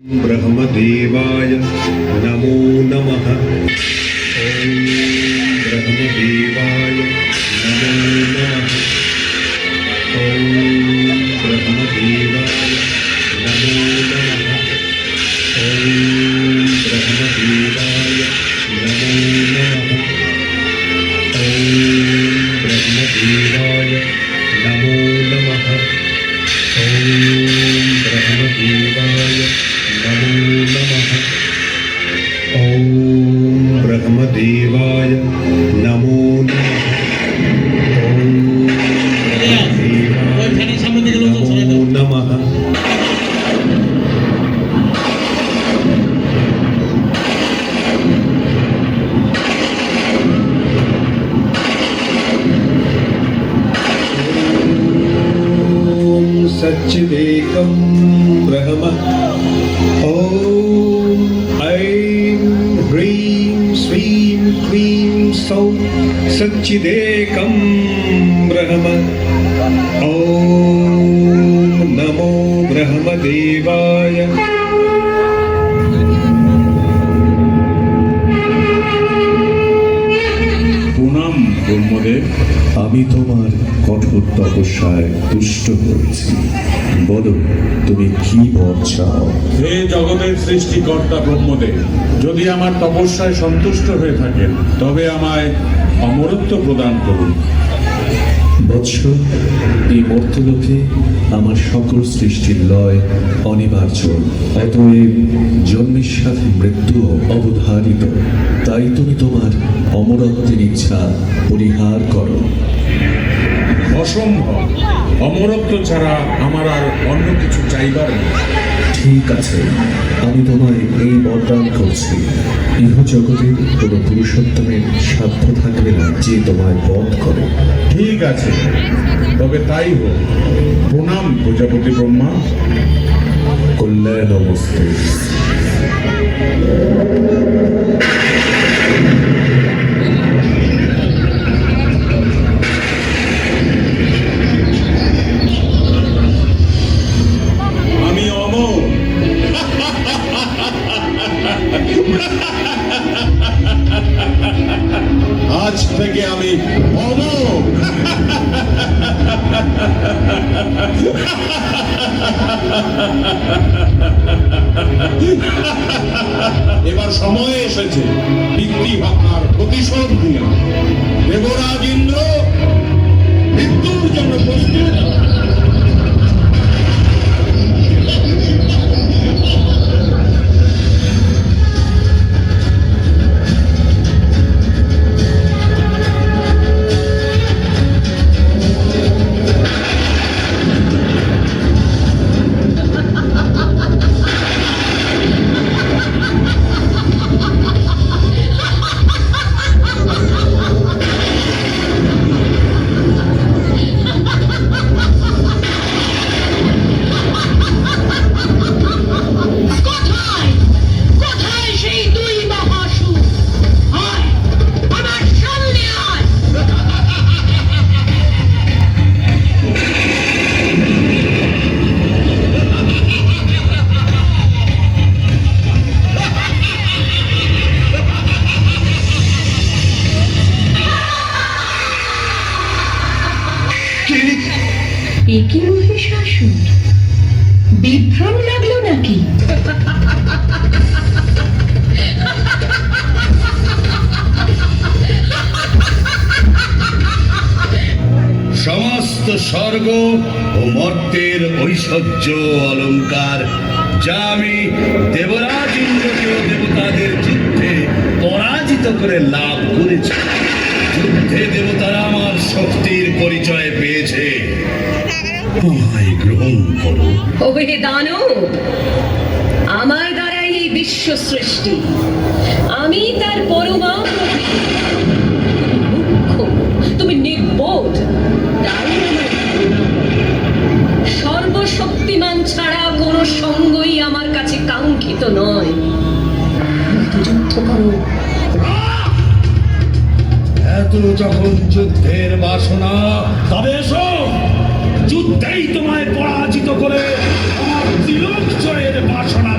ब्रह्मदेवाय नमो नमः। ओम ब्रह्मदेवाय नमो नमः। ओम ब्रह्मदेवाय नमो नमः। ओम ब्रह्मदेवाय नमो नमः। ओम ब्रह्मदेवाय नमो नमः। ओम ब्रह्मदेवाय नमो नमः। ओम ब्रह्मदेवाय नमो नमः। ओम ब्रह्मदेवाय नमो नमः। ओम सच्चिदेकं ब्रह्म। ओम ऐं ह्रीं श्रीं क्लीं सौं सच्चिदेकं ब्रह्म। ओम नमो ब्रह्मदेवाय। প্রণাম ব্রহ্মদেব। আমি তোমার কঠোর তপস্যায় তুষ্ট হয়েছি। বলো, তুমি কি বর চাও? হে জগতের সৃষ্টিকর্তা ব্রহ্মদেব, যদি আমার তপস্যায় সন্তুষ্ট হয়ে থাকেন তবে আমায় অমরত্ব প্রদান করুন। বৎস, এই মর্তলোকে আমার সকল সৃষ্টির লয় অনিবার্য। অতএব জন্মের সাথে মৃত্যু অবধারিত। তাই তুমি তোমার অমরত্বের ইচ্ছা পরিহার করো। অসম্ভব। অমরত্ব ছাড়া আমার আর অন্য কিছু চাইবার নেই। ঠিক আছে, আমি তোমায় এই বরদান করছি। ইহ জগতে কোনো পুরুষোত্তমের সাধ্য থাকবে না যে তোমায় বধ করে। ঠিক আছে, তবে তাই হোক। প্রণাম প্রজাপতি ব্রহ্মা। কল্যাণ নমস্তে। আমি অমর। আজ থেকে আমি অমর। এবার সময় এসেছে পিতৃভাবনার প্রতিশোধ নিয়ে। দেবরাজ ইন্দ্র মৃত্যুর জন্য প্রস্তুত। একে মহিষাসুর বিভ্রম লাগলো নাকি? সমস্ত স্বর্গ ও মর্তের ঐশ্বর্য অলঙ্কার যা আমি দেবরাজ ইন্দ্রকে ও দেবতাদের যুদ্ধে পরাজিত করে লাভ করেছি। যুদ্ধে দেবতারা আমার শক্তির পরিচয় পেয়েছে। আমায় গ্রহণ করো। ওহে দানব, আমার দ্বারাই এই বিশ্ব সৃষ্টি। আমি তার পরমা প্রকৃতি। মূর্খ, তুমি নির্বোধ। তাই আমার সর্বশক্তিমান ছাড়া কোনো সঙ্গই আমার কাছে কাঙ্ক্ষিত নয়। যুদ্ধ করো। এত যখন যুদ্ধের বাসনা, তবে এসো, যুদ্ধেই তোমায় পরাজিত করে আমার তিলক জয়ের বাসনা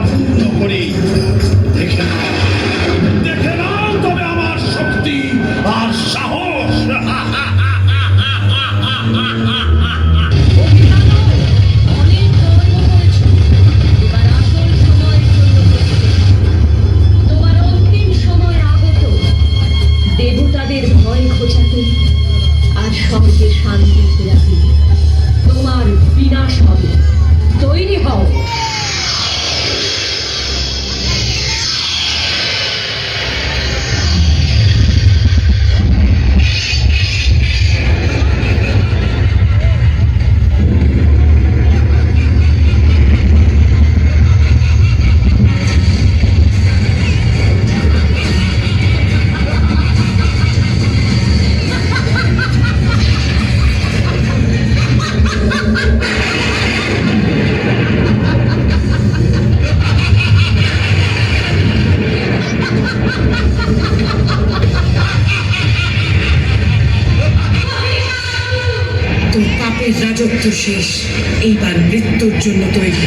শেষ, এইবার মৃত্যুর জন্য তৈরি।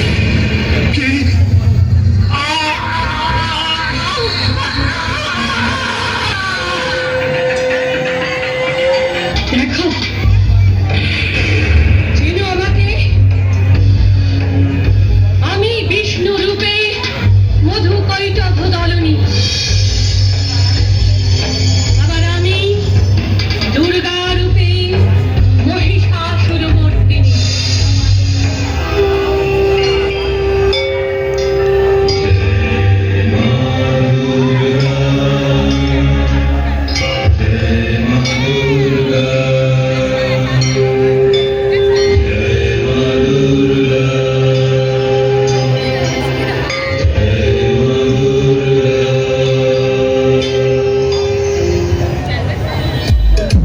কে